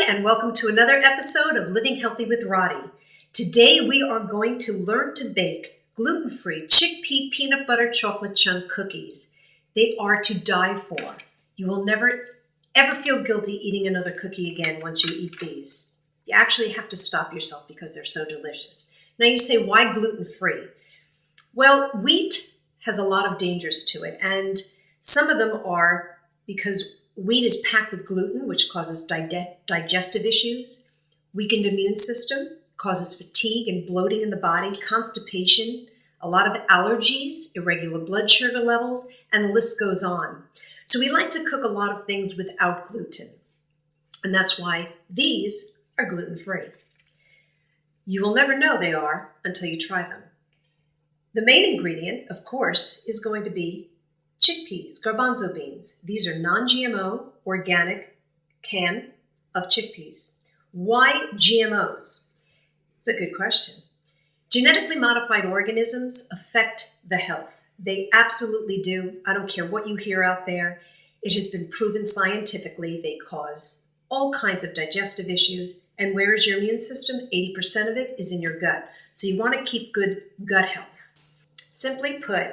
and welcome to another episode of Living Healthy with Rodi. Today we are going to learn to bake gluten-free chickpea peanut butter chocolate chunk cookies. They are to die for. You will never ever feel guilty eating another cookie again once you eat these. You actually have to stop yourself because they're so delicious. Now you say, why gluten-free? Well, wheat has a lot of dangers to it, and some of them are because wheat is packed with gluten, which causes digestive issues, weakened immune system, causes fatigue and bloating in the body, constipation, a lot of allergies, irregular blood sugar levels, and the list goes on. So we like to cook a lot of things without gluten, and that's why these are gluten-free. You will never know they are until you try them. The main ingredient, of course, is going to be chickpeas, garbanzo beans. These are non-GMO, organic can of chickpeas. Why GMOs? It's a good question. Genetically modified organisms affect the health. They absolutely do. I don't care what you hear out there. It has been proven scientifically they cause all kinds of digestive issues. And where is your immune system? 80% of it is in your gut. So you want to keep good gut health. Simply put,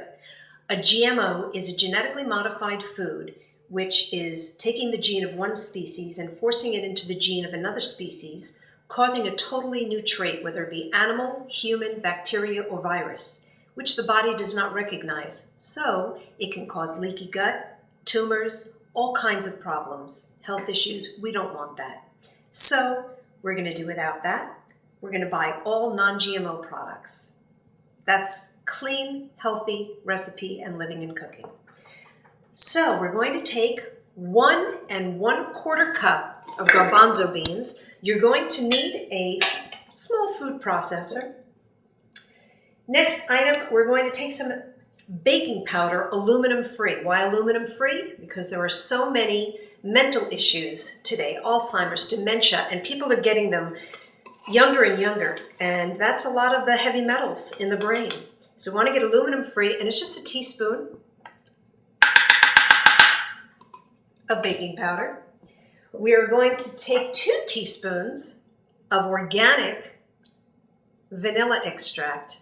a GMO is a genetically modified food which is taking the gene of one species and forcing it into the gene of another species, causing a totally new trait, whether it be animal, human, bacteria, or virus, which the body does not recognize. So it can cause leaky gut, tumors, all kinds of problems, health issues. We don't want that. So we're going to do without that. We're going to buy all non-GMO products. That's clean, healthy recipe and living and cooking. So we're going to take 1 1/4 cup of garbanzo beans. You're going to need a small food processor. Next item, we're going to take some baking powder, aluminum free. Why aluminum free? Because there are so many mental issues today, Alzheimer's, dementia, and people are getting them younger and younger, and that's a lot of the heavy metals in the brain. So we want to get aluminum free, and it's just a teaspoon of baking powder. We are going to take 2 teaspoons of organic vanilla extract.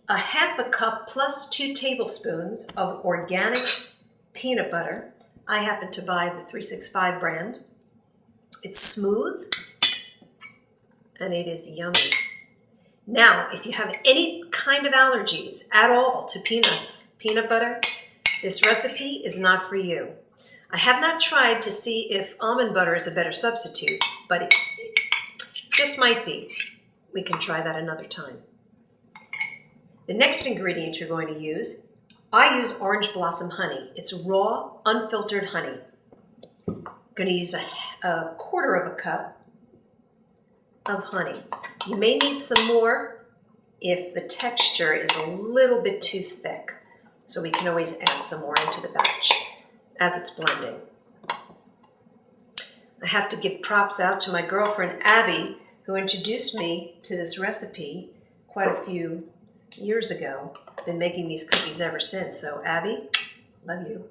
A 1/2 cup plus 2 tablespoons of organic peanut butter. I happen to buy the 365 brand. It's smooth and it is yummy. Now, if you have any kind of allergies at all to peanuts, peanut butter, this recipe is not for you. I have not tried to see if almond butter is a better substitute, but it just might be. We can try that another time. The next ingredient you're going to use, I use orange blossom honey. It's raw, unfiltered honey. I'm going to use a 1/4 cup of honey. You may need some more if the texture is a little bit too thick. So we can always add some more into the batch as it's blending. I have to give props out to my girlfriend Abby, who introduced me to this recipe quite a few years ago. Been making these cookies ever since. So Abby, love you.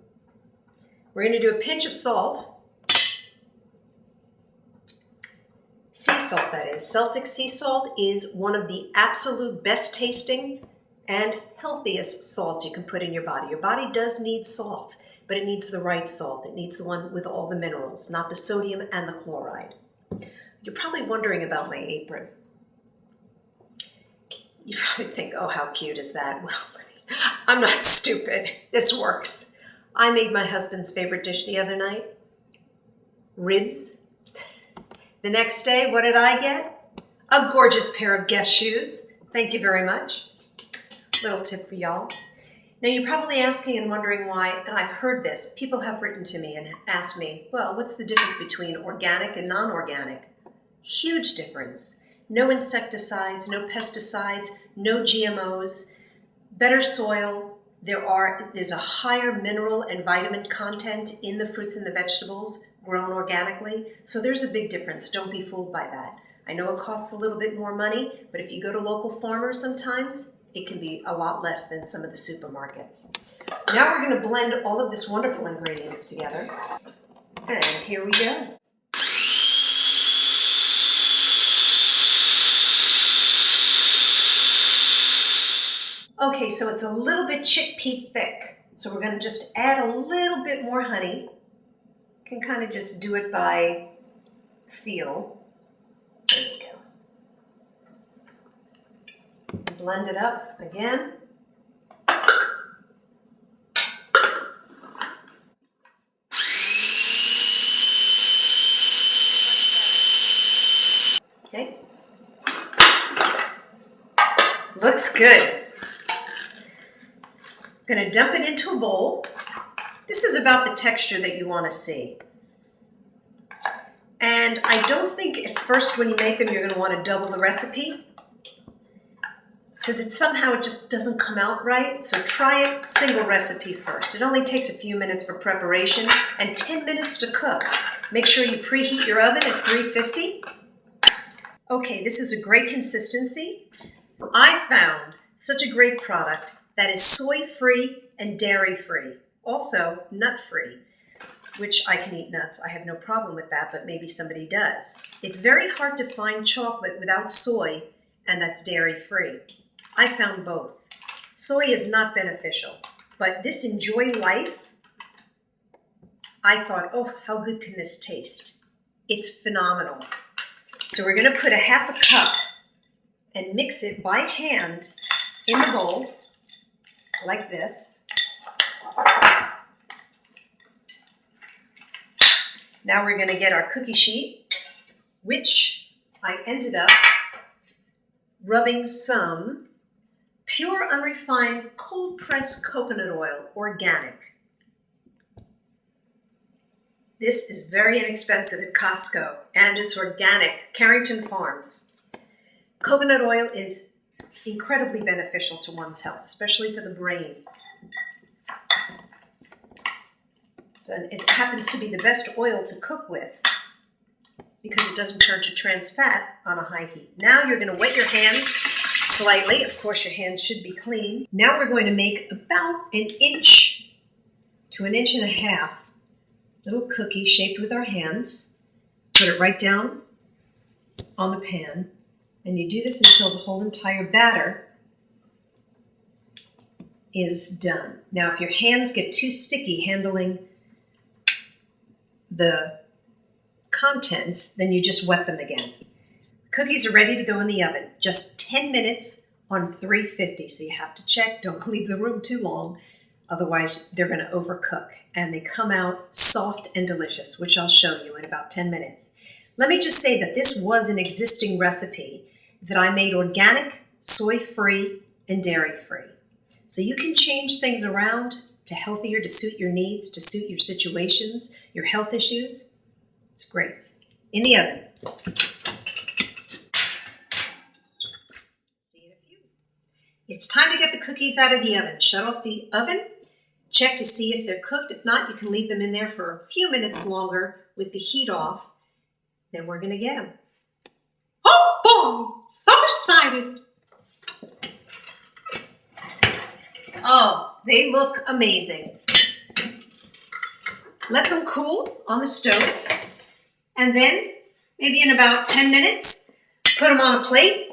We're going to do a pinch of salt. Sea salt, that is. Celtic sea salt is one of the absolute best tasting and healthiest salts you can put in your body. Your body does need salt, but it needs the right salt. It needs the one with all the minerals, not the sodium and the chloride. You're probably wondering about my apron. You probably think, oh, how cute is that? Well, I'm not stupid. This works. I made my husband's favorite dish the other night, ribs. The next day, what did I get? A gorgeous pair of Guess shoes. Thank you very much. Little tip for y'all. Now you're probably asking and wondering why, and I've heard this. People have written to me and asked me, well, what's the difference between organic and non-organic? Huge difference. No insecticides, no pesticides, no GMOs, better soil. There's a higher mineral and vitamin content in the fruits and the vegetables grown organically. So there's a big difference. Don't be fooled by that. I know it costs a little bit more money, but if you go to local farmers sometimes, it can be a lot less than some of the supermarkets. Now we're going to blend all of this wonderful ingredients together. And here we go. Okay, so it's a little bit chickpea thick. So we're going to just add a little bit more honey. You can kind of just do it by feel. There we go. Blend it up again. Okay. Looks good. I'm going to dump it into a bowl. This is about the texture that you want to see. And I don't think at first when you make them you're going to want to double the recipe because it just doesn't come out right. So try it single recipe first. It only takes a few minutes for preparation and 10 minutes to cook. Make sure you preheat your oven at 350. Okay, this is a great consistency. I found such a great product that is soy-free and dairy-free, also nut-free, which I can eat nuts. I have no problem with that, but maybe somebody does. It's very hard to find chocolate without soy, and that's dairy-free. I found both. Soy is not beneficial, but this Enjoy Life, I thought, oh, how good can this taste? It's phenomenal. So we're going to put a half a cup and mix it by hand in the bowl, like this. Now we're going to get our cookie sheet, which I ended up rubbing some pure unrefined cold-pressed coconut oil, organic. This is very inexpensive at Costco, and it's organic, Carrington Farms. Coconut oil is incredibly beneficial to one's health, especially for the brain. So it happens to be the best oil to cook with because it doesn't turn to trans fat on a high heat. Now you're going to wet your hands slightly. Of course, your hands should be clean. Now we're going to make about 1 inch to 1.5 inches little cookie shaped with our hands. Put it right down on the pan. And you do this until the whole entire batter is done. Now, if your hands get too sticky handling the contents, then you just wet them again. Cookies are ready to go in the oven. Just 10 minutes on 350. So you have to check. Don't leave the room too long. Otherwise, they're going to overcook. And they come out soft and delicious, which I'll show you in about 10 minutes. Let me just say that this was an existing recipe that I made organic, soy-free, and dairy-free. So you can change things around to healthier, to suit your needs, to suit your situations, your health issues. It's great. In the oven. See you in a few. It's time to get the cookies out of the oven. Shut off the oven. Check to see if they're cooked. If not, you can leave them in there for a few minutes longer with the heat off. Then we're going to get them. Oh boy, so excited. Oh, they look amazing. Let them cool on the stove. And then, maybe in about 10 minutes, put them on a plate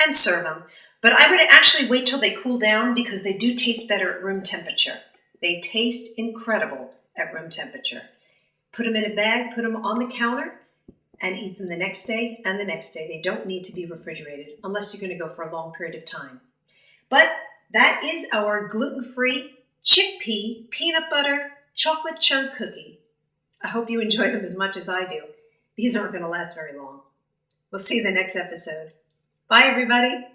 and serve them. But I would actually wait till they cool down because they do taste better at room temperature. They taste incredible at room temperature. Put them in a bag, put them on the counter, and eat them the next day and the next day. They don't need to be refrigerated unless you're going to go for a long period of time. But that is our gluten-free chickpea peanut butter chocolate chunk cookie. I hope you enjoy them as much as I do. These aren't going to last very long. We'll see you in the next episode. Bye, everybody.